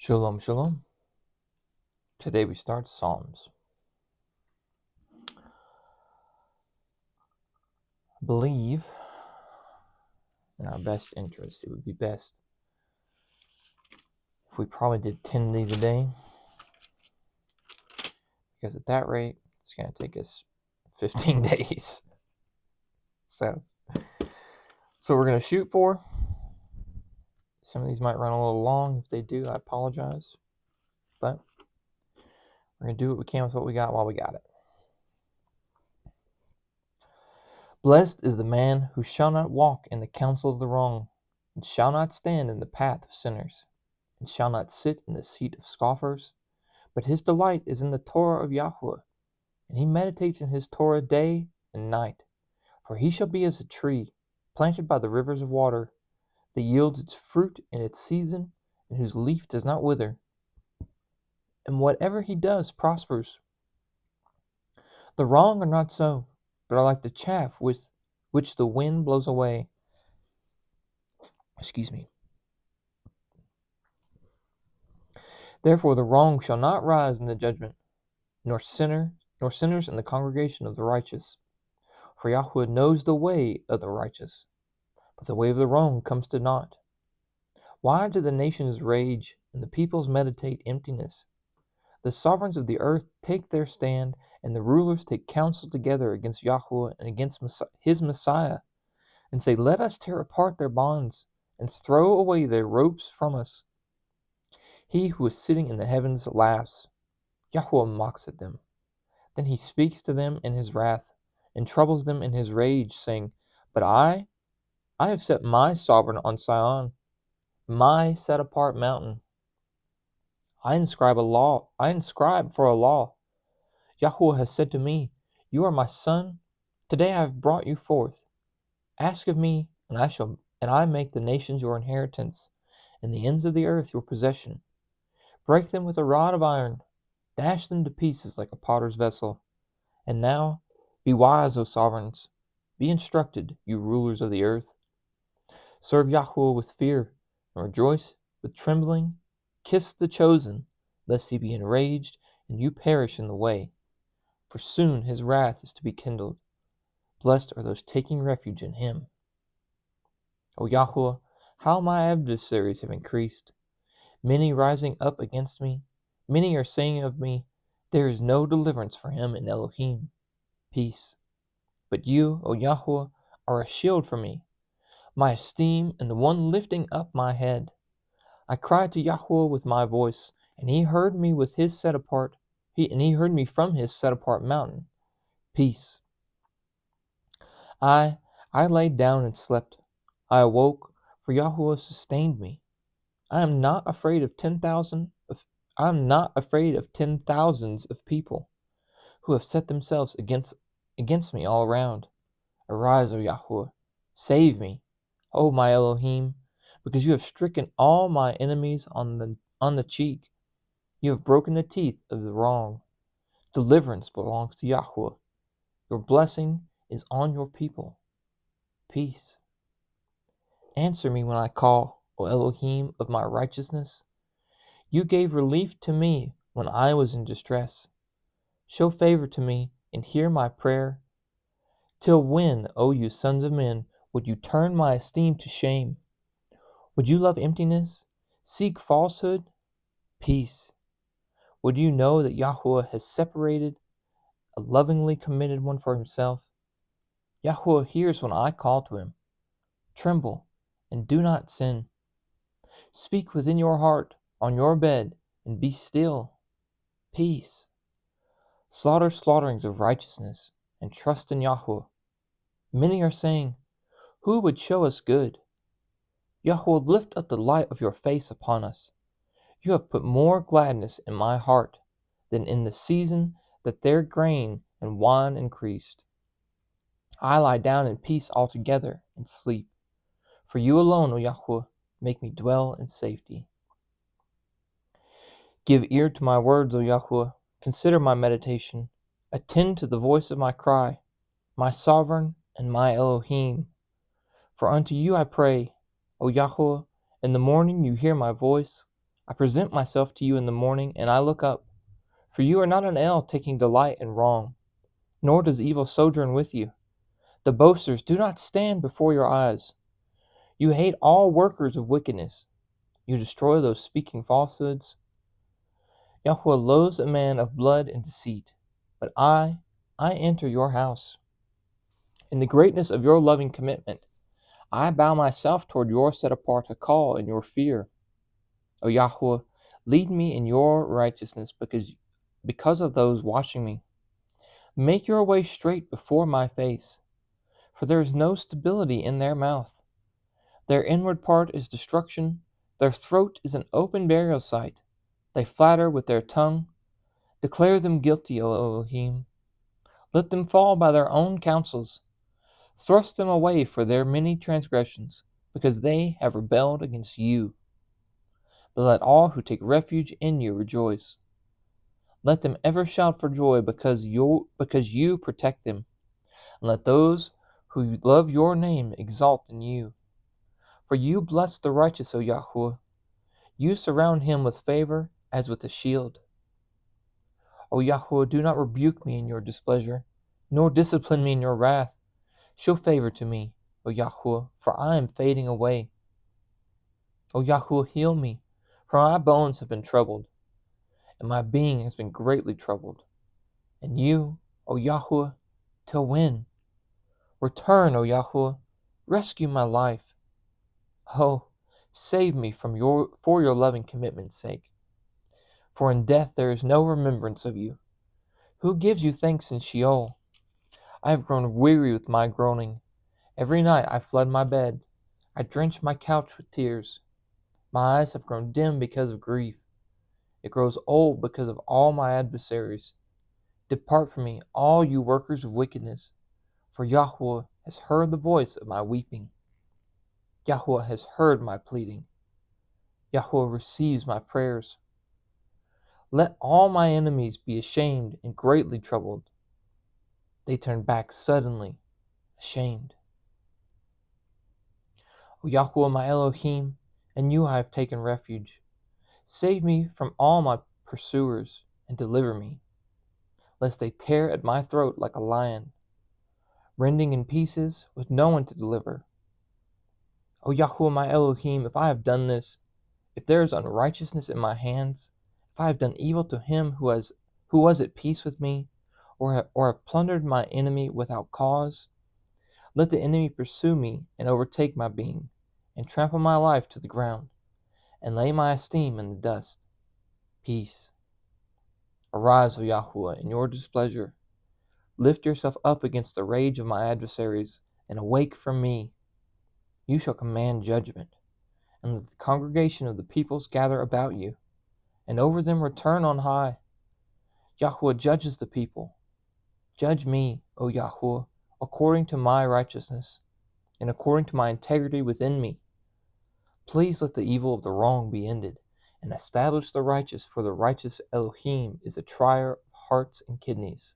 Shalom, shalom. Today we start Psalms. I believe in our best interest, it would be best if we probably did 10 of these a day, because at that rate, it's going to take us 15 days. So we're going to shoot for. Some of these might run a little long. If they do, I apologize. But we're going to do what we can with what we got while we got it. Blessed is the man who shall not walk in the counsel of the wrong, and shall not stand in the path of sinners, and shall not sit in the seat of scoffers. But his delight is in the Torah of Yahweh, and he meditates in his Torah day and night. For he shall be as a tree planted by the rivers of water, that yields its fruit in its season, and whose leaf does not wither. And whatever he does prospers. The wrong are not so, but are like the chaff with which the wind blows away. Therefore the wrong shall not rise in the judgment, nor sinners in the congregation of the righteous. For Yahweh knows the way of the righteous, but the way of the wrong comes to naught. Why do the nations rage, and the peoples meditate emptiness? The sovereigns of the earth take their stand, and the rulers take counsel together against Yahweh and against his Messiah, and say, Let us tear apart their bonds, and throw away their ropes from us. He who is sitting in the heavens laughs. Yahweh mocks at them. Then he speaks to them in his wrath, and troubles them in his rage, saying, But I have set my sovereign on Sion, my set-apart mountain. I inscribe for a law. Yahweh has said to me, You are my son. Today I have brought you forth. Ask of me, and I make the nations your inheritance, and the ends of the earth your possession. Break them with a rod of iron, dash them to pieces like a potter's vessel. And now, be wise, O sovereigns. Be instructed, you rulers of the earth. Serve Yahweh with fear, and rejoice with trembling. Kiss the chosen, lest he be enraged, and you perish in the way. For soon his wrath is to be kindled. Blessed are those taking refuge in him. O Yahweh, how my adversaries have increased. Many rising up against me. Many are saying of me, There is no deliverance for him in Elohim. Peace. But you, O Yahweh, are a shield for me, my esteem, and the one lifting up my head. I cried to Yahweh with my voice, and he heard me with his set apart. He heard me from his set apart mountain. Peace. I laid down and slept. I awoke, for Yahweh sustained me. I am not afraid of 10,000. I am not afraid of 10,000s of people who have set themselves against me all around. Arise, O Yahweh, save me, O my Elohim, because you have stricken all my enemies on the cheek. You have broken the teeth of the wrong. Deliverance belongs to Yahweh. Your blessing is on your people. Peace. Answer me when I call, O Elohim of my righteousness. You gave relief to me when I was in distress. Show favor to me and hear my prayer. Till when, O you sons of men, would you turn my esteem to shame? Would you love emptiness? Seek falsehood? Peace. Would you know that Yahweh has separated a lovingly committed one for himself? Yahweh hears when I call to him. Tremble and do not sin. Speak within your heart on your bed and be still. Peace. Slaughter slaughterings of righteousness and trust in Yahweh. Many are saying, Who would show us good? Yahweh, lift up the light of your face upon us. You have put more gladness in my heart than in the season that their grain and wine increased. I lie down in peace altogether and sleep. For you alone, O Yahweh, make me dwell in safety. Give ear to my words, O Yahweh. Consider my meditation. Attend to the voice of my cry, my sovereign and my Elohim. For unto you I pray, O Yahweh. In the morning you hear my voice. I present myself to you in the morning, and I look up, for you are not an El taking delight in wrong, nor does evil sojourn with you. The boasters do not stand before your eyes. You hate all workers of wickedness. You destroy those speaking falsehoods. Yahweh loathes a man of blood and deceit, but I enter your house. In the greatness of your loving commitment, I bow myself toward your set-apart call in your fear. O Yahweh, lead me in your righteousness because of those watching me. Make your way straight before my face, for there is no stability in their mouth. Their inward part is destruction, their throat is an open burial site. They flatter with their tongue. Declare them guilty, O Elohim. Let them fall by their own counsels. Thrust them away for their many transgressions, because they have rebelled against you. But let all who take refuge in you rejoice. Let them ever shout for joy because you protect them. And let those who love your name exalt in you. For you bless the righteous, O Yahweh. You surround him with favor as with a shield. O Yahweh, do not rebuke me in your displeasure, nor discipline me in your wrath. Show favor to me, O Yahweh, for I am fading away. O Yahweh, heal me, for my bones have been troubled, and my being has been greatly troubled. And you, O Yahweh, till when? Return, O Yahweh, rescue my life. Oh, save me for your loving commitment's sake. For in death there is no remembrance of you. Who gives you thanks in Sheol? I have grown weary with my groaning. Every night I flood my bed. I drench my couch with tears. My eyes have grown dim because of grief. It grows old because of all my adversaries. Depart from me, all you workers of wickedness, for Yahweh has heard the voice of my weeping. Yahweh has heard my pleading. Yahweh receives my prayers. Let all my enemies be ashamed and greatly troubled. They turn back suddenly, ashamed. O Yahweh, my Elohim, in you I have taken refuge. Save me from all my pursuers and deliver me, lest they tear at my throat like a lion, rending in pieces with no one to deliver. O Yahweh, my Elohim, if I have done this, if there is unrighteousness in my hands, if I have done evil to him who was at peace with me, or have plundered my enemy without cause, let the enemy pursue me and overtake my being, and trample my life to the ground, and lay my esteem in the dust. Peace. Arise, O Yahweh, in your displeasure. Lift yourself up against the rage of my adversaries, and awake from me. You shall command judgment, and let the congregation of the peoples gather about you, and over them return on high. Yahweh judges the people. Judge me, O Yahweh, according to my righteousness, and according to my integrity within me. Please let the evil of the wrong be ended, and establish the righteous, for the righteous Elohim is a trier of hearts and kidneys.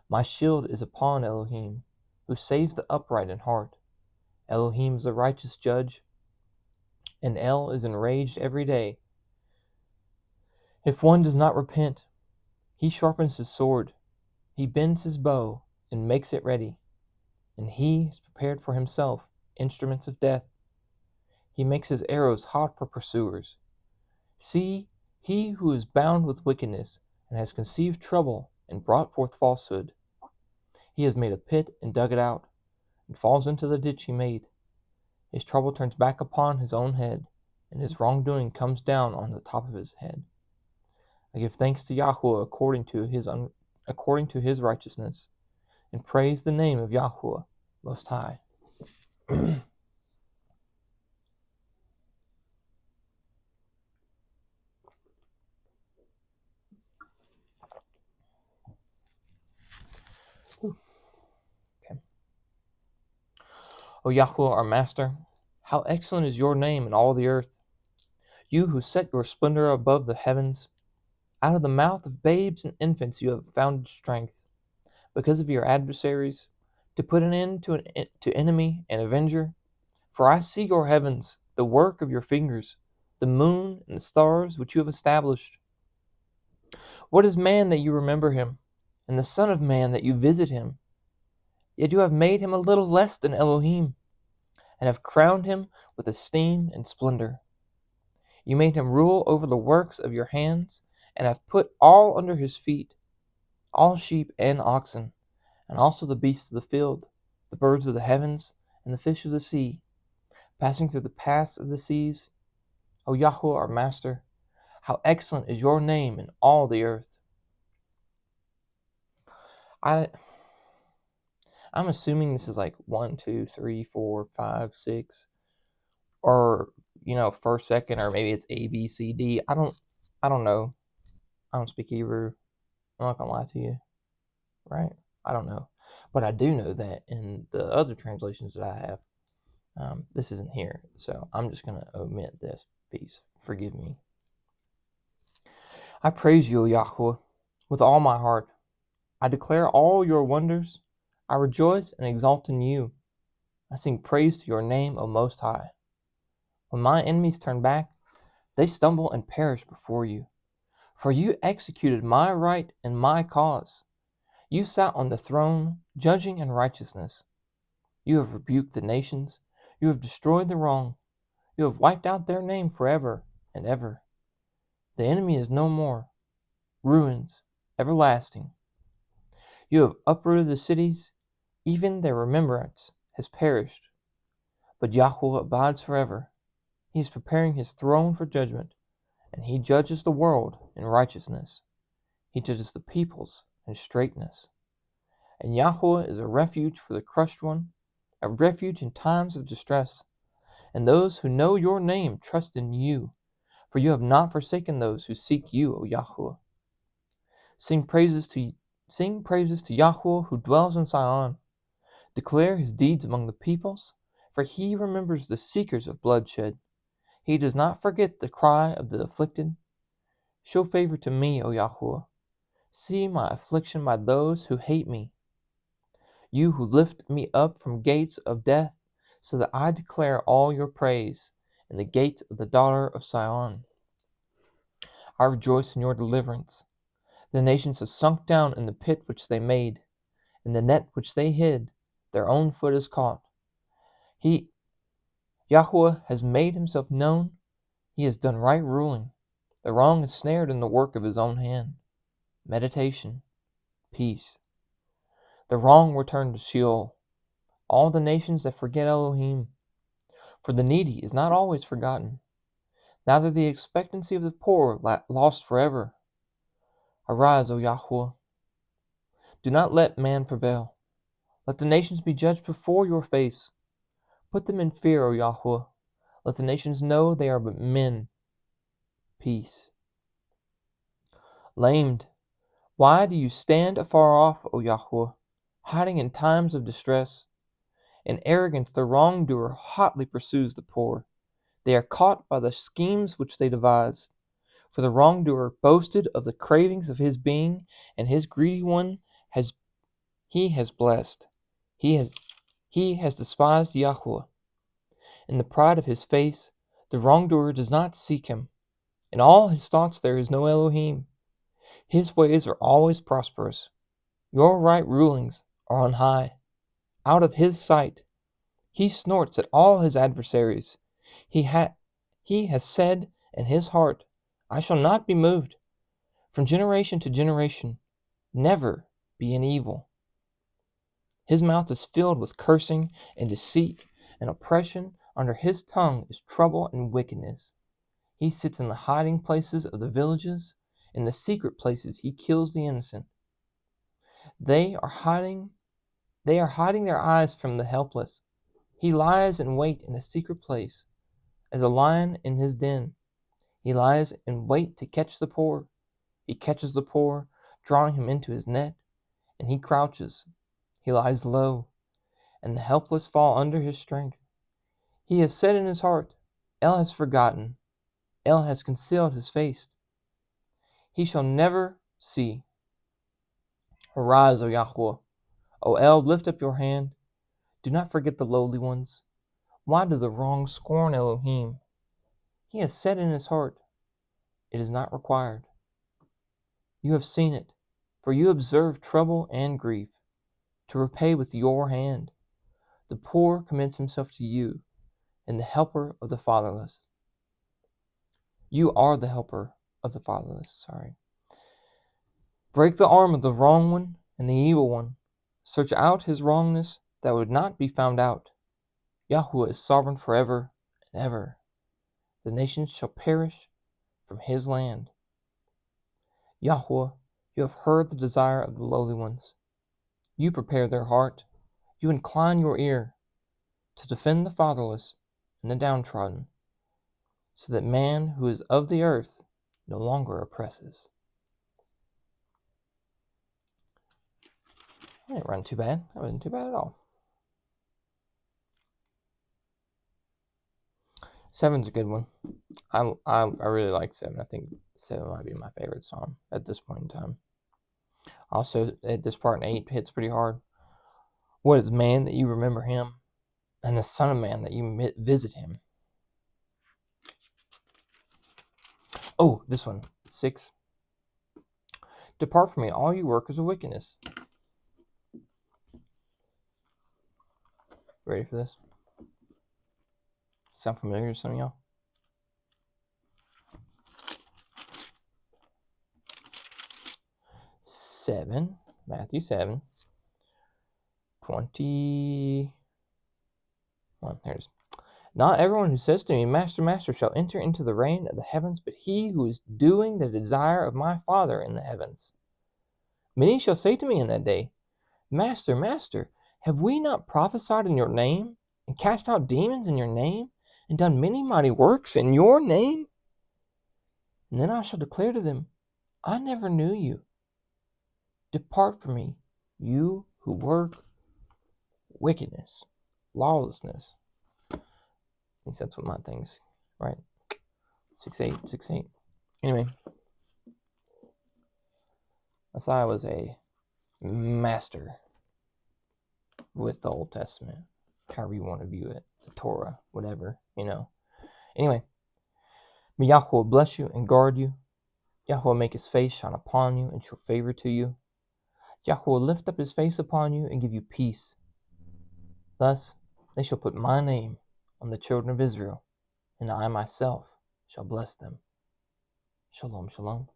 My shield is upon Elohim, who saves the upright in heart. Elohim is a righteous judge, and El is enraged every day. If one does not repent, he sharpens his sword, he bends his bow and makes it ready, and he has prepared for himself instruments of death. He makes his arrows hot for pursuers. See, he who is bound with wickedness and has conceived trouble and brought forth falsehood. He has made a pit and dug it out, and falls into the ditch he made. His trouble turns back upon his own head, and his wrongdoing comes down on the top of his head. I give thanks to Yahweh according to his righteousness, and praise the name of Yahweh Most High. Okay. O Yahweh, our Master, how excellent is your name in all the earth. You who set your splendor above the heavens. Out of the mouth of babes and infants you have founded strength, because of your adversaries, to put an end to enemy and avenger. For I see your heavens, the work of your fingers. the moon and the stars which you have established. What is man that you remember him, and the Son of Man that you visit him? Yet you have made him a little less than Elohim, and have crowned him with esteem and splendor. You made him rule over the works of your hands, and have put all under his feet, all sheep and oxen, and also the beasts of the field, the birds of the heavens, and the fish of the sea, passing through the paths of the seas. O Yahweh, our Master, how excellent is your name in all the earth. I'm assuming this is like 1, 2, 3, 4, 5, 6, or first, second, or maybe it's A, B, C, D. I don't know. I don't speak Hebrew. I'm not gonna lie to you, right? I don't know, but I do know that in the other translations that I have, this isn't here, so I'm just gonna omit this piece. Forgive me. I praise you, O Yahweh, with all my heart. I declare all your wonders. I rejoice and exult in you. I sing praise to your name, O Most High. When my enemies turn back, they stumble and perish before you. For you executed my right and my cause. You sat on the throne, judging in righteousness. You have rebuked the nations. You have destroyed the wrong. You have wiped out their name forever and ever. The enemy is no more. Ruins, everlasting. You have uprooted the cities. Even their remembrance has perished. But Yahweh abides forever. He is preparing his throne for judgment, and he judges the world in righteousness. He judges the peoples in straightness. And Yahweh is a refuge for the crushed one, a refuge in times of distress. And those who know your name trust in you, for you have not forsaken those who seek you, O Yahweh. Sing praises to Yahweh who dwells in Zion. Declare his deeds among the peoples, for he remembers the seekers of bloodshed. He does not forget the cry of the afflicted. Show favor to me, O Yahweh. See my affliction by those who hate me. You who lift me up from gates of death, so that I declare all your praise in the gates of the daughter of Sion. I rejoice in your deliverance. The nations have sunk down in the pit which they made, in the net which they hid, their own foot is caught. Yahweh has made himself known. He has done right ruling. The wrong is snared in the work of his own hand. Meditation, peace. The wrong returned to Sheol. All the nations that forget Elohim. For the needy is not always forgotten, neither the expectancy of the poor lost forever. Arise, O Yahweh. Do not let man prevail. Let the nations be judged before your face. Put them in fear, O Yahweh. Let the nations know they are but men. Peace. Lamed, why do you stand afar off, O Yahweh, hiding in times of distress? In arrogance the wrongdoer hotly pursues the poor. They are caught by the schemes which they devised. For the wrongdoer boasted of the cravings of his being, and his greedy one has blessed. He has despised Yahweh. In the pride of his face, the wrongdoer does not seek him. In all his thoughts there is no Elohim. His ways are always prosperous. Your right rulings are on high. Out of his sight, he snorts at all his adversaries. He has said in his heart, I shall not be moved. From generation to generation, never be an evil. His mouth is filled with cursing and deceit and oppression. Under his tongue is trouble and wickedness. He sits in the hiding places of the villages. In the secret places he kills the innocent. They are hiding their eyes from the helpless. He lies in wait in a secret place, as a lion in his den. He lies in wait to catch the poor. He catches the poor, drawing him into his net, and he crouches. He lies low, and the helpless fall under his strength. He has said in his heart, El has forgotten. El has concealed his face. He shall never see. Arise, O Yahweh. O El, lift up your hand. Do not forget the lowly ones. Why do the wrong scorn Elohim? He has said in his heart, it is not required. You have seen it, for you observe trouble and grief, to repay with your hand. The poor commends himself to you, and the helper of the fatherless. You are the helper of the fatherless. Break the arm of the wrong one and the evil one. Search out his wrongness that would not be found out. Yahweh is sovereign forever and ever. The nations shall perish from his land. Yahweh, you have heard the desire of the lowly ones. You prepare their heart. You incline your ear to defend the fatherless and the downtrodden, so that man who is of the earth no longer oppresses. That didn't run too bad. That wasn't too bad at all. 7's a good one. I really like 7. I think 7 might be my favorite song at this point in time. Also, at this part in 8 hits pretty hard. What is man that you remember him, and the son of man that you visit him? Oh, this one, 6. Depart from me, all you workers of wickedness. Ready for this? Sound familiar to some of y'all? Matthew 7, 21. There it is. Not everyone who says to me, Master, Master, shall enter into the reign of the heavens, but he who is doing the desire of my Father in the heavens. Many shall say to me in that day, Master, Master, have we not prophesied in your name, and cast out demons in your name, and done many mighty works in your name? And then I shall declare to them, I never knew you. Depart from me, you who work wickedness, lawlessness. At least that's what my thing's, right? 6:8. Anyway, Messiah was a master with the Old Testament, however you want to view it, the Torah, whatever, Anyway, may Yahweh bless you and guard you. Yahweh make his face shine upon you and show favor to you. Yahweh lift up his face upon you and give you peace. Thus they shall put my name on the children of Israel, and I myself shall bless them. Shalom, shalom.